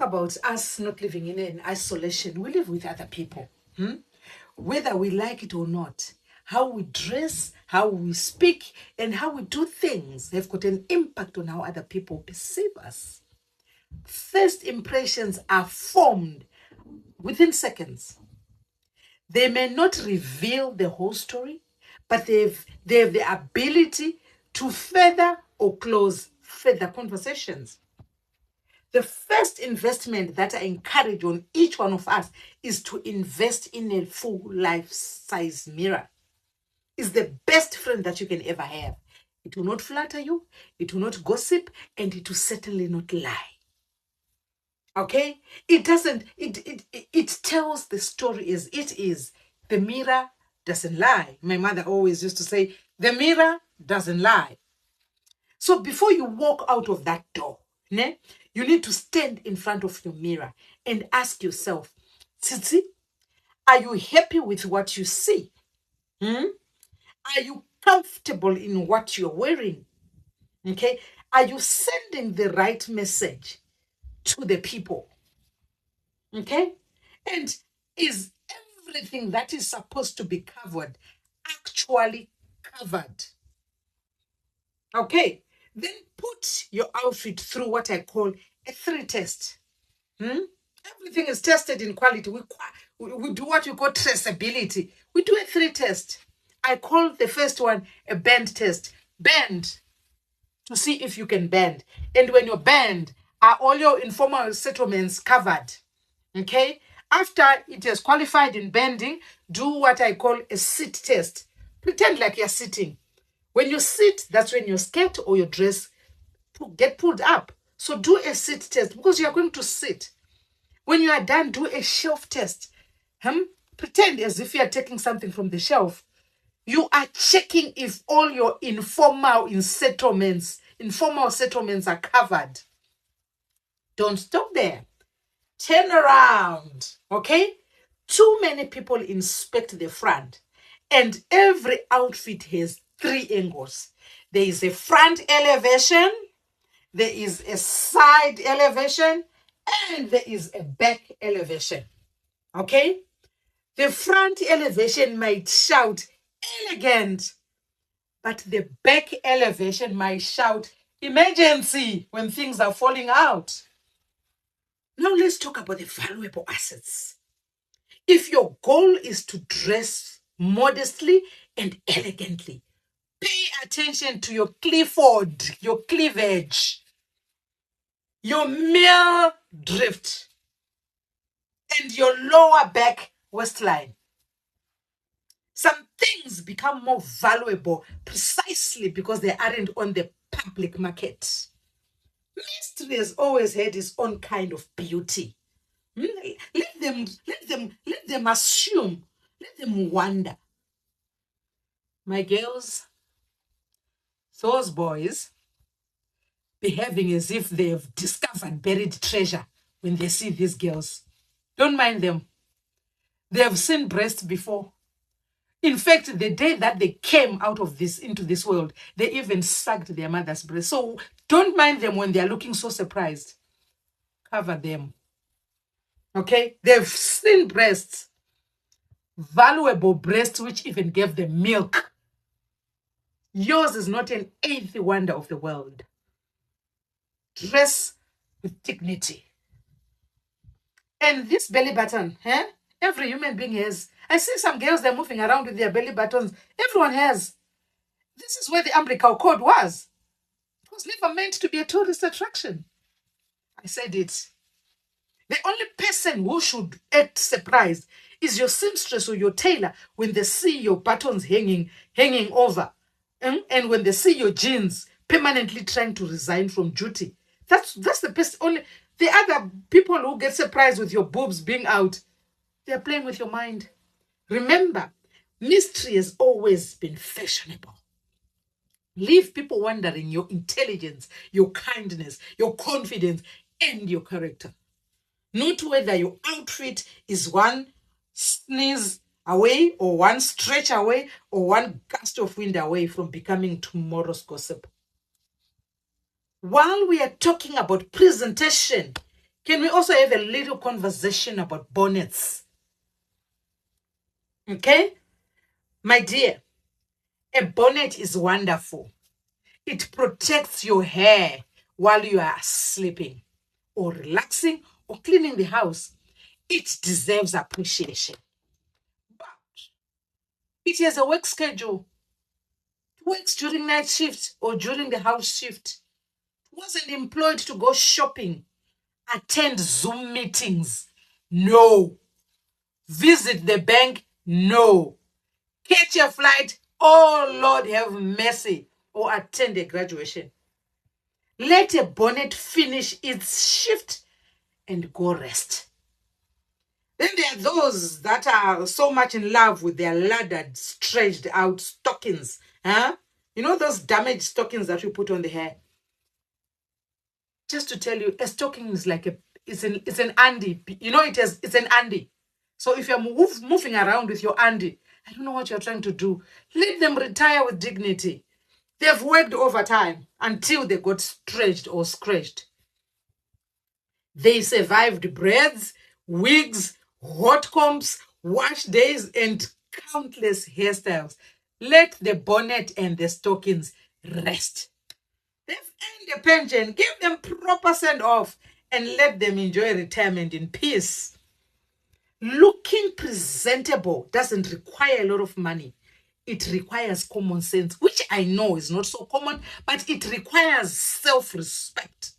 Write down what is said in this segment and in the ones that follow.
talk about us not living in an isolation. We live with other people. Whether we like it or not, how we dress, how we speak, and how we do things have got an impact on how other people perceive us. First impressions are formed within seconds. They may not reveal the whole story, but they have the ability to further or close further conversations. The first investment that I encourage on each one of us is to invest in a full life-size mirror. It's the best friend that you can ever have. It will not flatter you, it will not gossip, and it will certainly not lie. Okay? It doesn't, it tells the story as it is. The mirror doesn't lie. My mother always used to say, the mirror doesn't lie. So before you walk out of that door, you need to stand in front of your mirror and ask yourself, Tsitsi, are you happy with what you see? Are you comfortable in what you're wearing? Okay? Are you sending the right message to the people? Okay? And is everything that is supposed to be covered actually covered? Okay? Then put your outfit through what I call a 3 test. Everything is tested in quality. We do what we call traceability. We do a 3 test. I call the first one a bend test. Bend to see if you can bend. And when you bend, are all your informal settlements covered? Okay? After it has qualified in bending, do what I call a sit test. Pretend like you're sitting. When you sit, that's when your skirt or your dress get pulled up. So do a sit test because you are going to sit. When you are done, do a shelf test. Pretend as if you are taking something from the shelf. You are checking if all your informal settlements are covered. Don't stop there. Turn around, okay? Too many people inspect the front, and every outfit has 3 angles. There is a front elevation, there is a side elevation, and there is a back elevation, okay? The front elevation might shout, elegant, but the back elevation might shout, emergency, when things are falling out. Now let's talk about the valuable assets. If your goal is to dress modestly and elegantly, pay attention to your clifford, your cleavage, your male drift, and your lower back waistline. Some things become more valuable precisely because they aren't on the public market. Mystery has always had its own kind of beauty. Let them assume, let them wonder. My girls, those boys behaving as if they've discovered buried treasure when they see these girls. Don't mind them. They have seen breasts before. In fact, the day that they came out of this into this world, they even sucked their mother's breast. So don't mind them when they are looking so surprised. Cover them. Okay? They've seen breasts, valuable breasts, which even gave them milk. Yours is not an 8th wonder of the world. Dress with dignity. And this belly button, every human being has. I see some girls, they're moving around with their belly buttons. Everyone has. This is where the umbilical cord was. It was never meant to be a tourist attraction. I said it. The only person who should act surprised is your seamstress or your tailor when they see your buttons hanging over. And when they see your jeans permanently trying to resign from duty. That's the best. Only the other people who get surprised with your boobs being out, they're playing with your mind. Remember, mystery has always been fashionable. Leave people wondering your intelligence, your kindness, your confidence, and your character. Not whether your outfit is one sneeze away or one stretch away or one gust of wind away from becoming tomorrow's gossip. While we are talking about presentation, Can we also have a little conversation about bonnets? Okay? My dear, a bonnet is wonderful. It protects your hair while you are sleeping or relaxing or cleaning the house. It deserves appreciation. But it has a work schedule. It works during night shift or during the house shift. It wasn't employed to go shopping, attend Zoom meetings. No. Visit the bank. No. Catch a flight. Oh, Lord, have mercy. Or attend a graduation. Let a bonnet finish its shift and go rest. Then there are those that are so much in love with their laddered, stretched out stockings. Huh? You know those damaged stockings that you put on the hair? Just to tell you, a stocking is like it's an Andy. You know it's an Andy. So if you're moving around with your Andy, I don't know what you're trying to do. Let them retire with dignity. They've worked overtime until they got stretched or scratched. They survived breads, wigs, hot combs, wash days, and countless hairstyles. Let the bonnet and the stockings rest. They've earned a pension. Give them proper send off and let them enjoy retirement in peace. Looking presentable doesn't require a lot of money. It requires common sense, which I know is not so common, but it requires self-respect.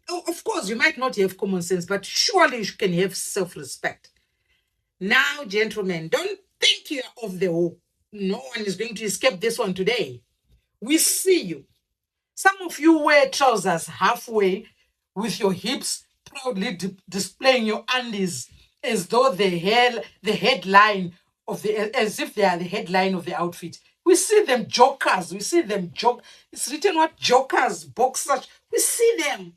Oh, of course, you might not have common sense, but surely you can have self-respect. Now, gentlemen, don't think you're off the hook. No one is going to escape this one today. We see you. Some of you wear trousers halfway with your hips proudly displaying your undies as though the headline of as if they are the headline of the outfit. We see them jokers. We see them joke. It's written what jokers, boxers. We see them.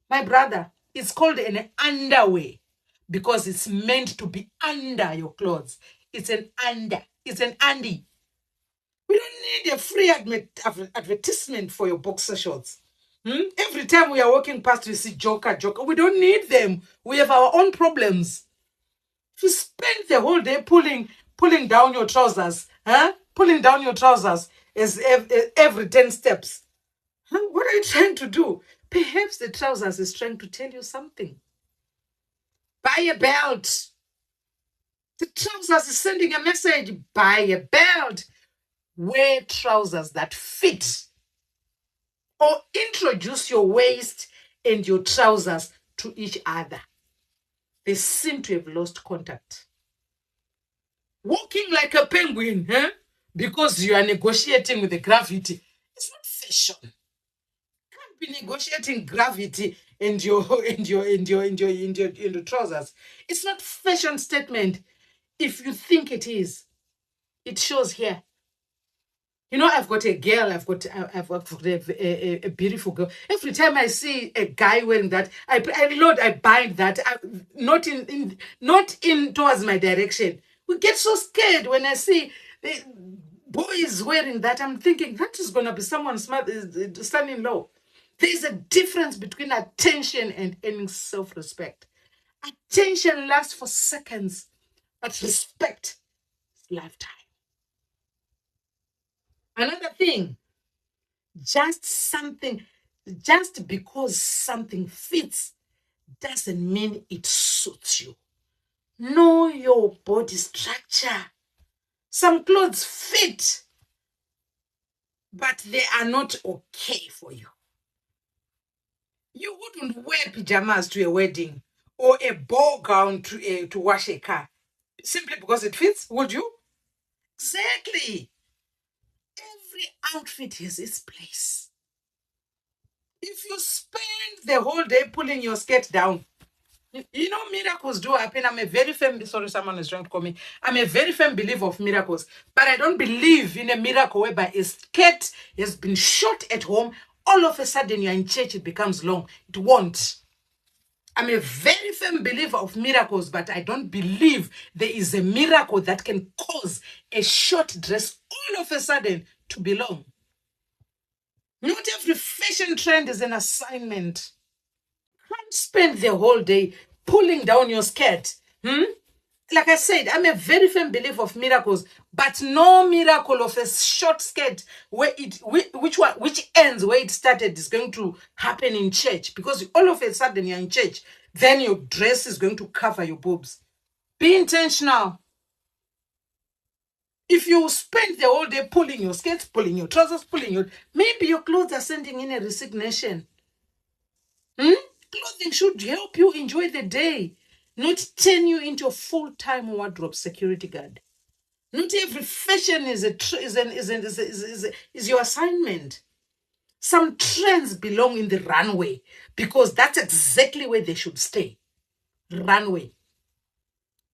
My brother, it's called an underwear because it's meant to be under your clothes. It's an under. It's an undy. We don't need a free advertisement for your boxer shorts. Every time we are walking past, we see joker. We don't need them. We have our own problems. If you spend the whole day pulling down your trousers, pulling down your trousers as every 10 steps, what are you trying to do? Perhaps the trousers is trying to tell you something. Buy a belt. The trousers is sending a message. Buy a belt. Wear trousers that fit. Or introduce your waist and your trousers to each other. They seem to have lost contact. Walking like a penguin, because you are negotiating with the gravity. It's not fashion. You can't be negotiating gravity and your trousers. It's not fashion statement. If you think it is, it shows here. You know, I've got a girl, I've got a beautiful girl. Every time I see a guy wearing that, I bind that, not in towards my direction. We get so scared when I see boys wearing that. I'm thinking that is going to be someone's son-in-law. There's a difference between attention and earning self-respect. Attention lasts for seconds, but respect is lifetime. Another thing, just because something fits doesn't mean it suits you. Know your body structure. Some clothes fit, but they are not okay for you. You wouldn't wear pajamas to a wedding or a ball gown to wash a car simply because it fits, would you? Exactly. Every outfit has its place. If you spend the whole day pulling your skirt down, you know, miracles do happen. I'm a very firm, sorry, someone is trying to call me. I'm a very firm believer of miracles, but I don't believe in a miracle whereby a skirt has been short at home. All of a sudden, you're in church, it becomes long. It won't. I'm a very firm believer of miracles, but I don't believe there is a miracle that can cause a short dress all of a sudden to be long. Not every fashion trend is an assignment. can't spend the whole day pulling down your skirt. Like I said, I'm a very firm believer of miracles, but no miracle of a short skirt where which ends where it started is going to happen in church, because all of a sudden you're in church, then your dress is going to cover your boobs. Be intentional. If you spend the whole day pulling your skirts, pulling your trousers, maybe your clothes are sending in a resignation. Clothing should help you enjoy the day, not turn you into a full-time wardrobe security guard. Not every fashion is your assignment. Some trends belong in the runway because that's exactly where they should stay. Runway.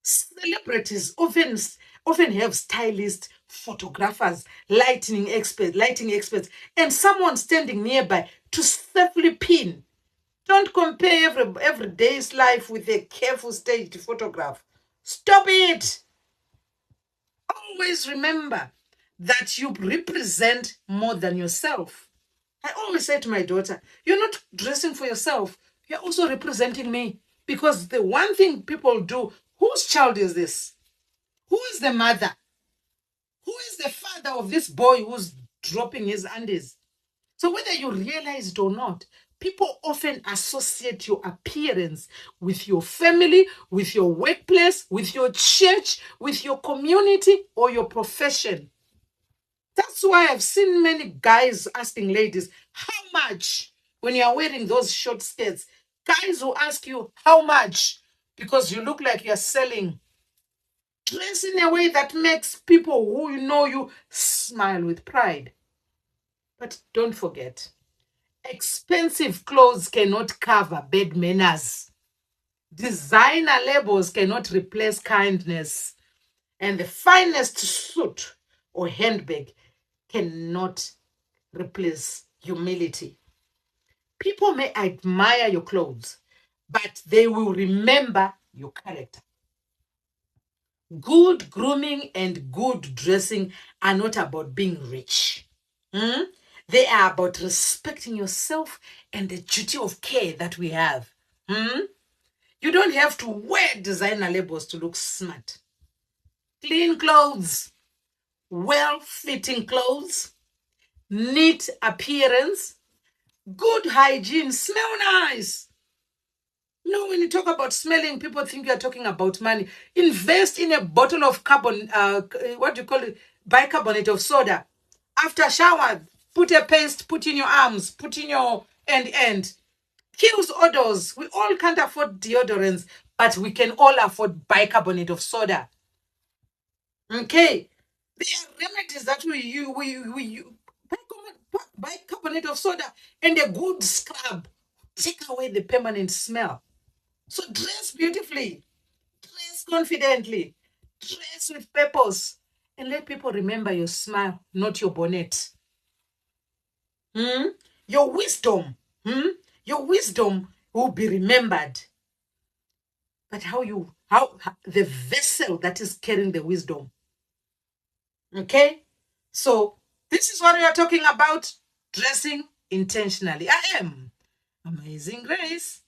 Celebrities often have stylists, photographers, lighting experts, and someone standing nearby to safely pin. Don't compare every day's life with a careful staged photograph. Stop it. Always remember that you represent more than yourself. I always say to my daughter, you're not dressing for yourself, you're also representing me. Because the one thing people do, whose child is this? Who is the mother? Who is the father of this boy who's dropping his undies? So whether you realize it or not, people often associate your appearance with your family, with your workplace, with your church, with your community, or your profession. That's why I've seen many guys asking ladies, how much? When you are wearing those short skirts, guys will ask you, how much? Because you look like you're selling. Dress in a way that makes people who know you smile with pride. But don't forget, expensive clothes cannot cover bad manners. Designer labels cannot replace kindness. And the finest suit or handbag cannot replace humility. People may admire your clothes, but they will remember your character. Good grooming and good dressing are not about being rich. They are about respecting yourself and the duty of care that we have. You don't have to wear designer labels to look smart. Clean clothes, well-fitting clothes, neat appearance, good hygiene, smell nice. No, when you talk about smelling, people think you're talking about money. Invest in a bottle of what do you call it? Bicarbonate of soda. After shower, put a paste, put in your arms, put in your end. Kills odors. We all can't afford deodorants, but we can all afford bicarbonate of soda. Okay? There are remedies that we use. Bicarbonate of soda and a good scrub. Take away the permanent smell. So dress beautifully, dress confidently, dress with purpose, and let people remember your smile, not your bonnet. Your wisdom, your wisdom will be remembered. But how the vessel that is carrying the wisdom. Okay? So this is what we are talking about, dressing intentionally. I am Amazing Grace.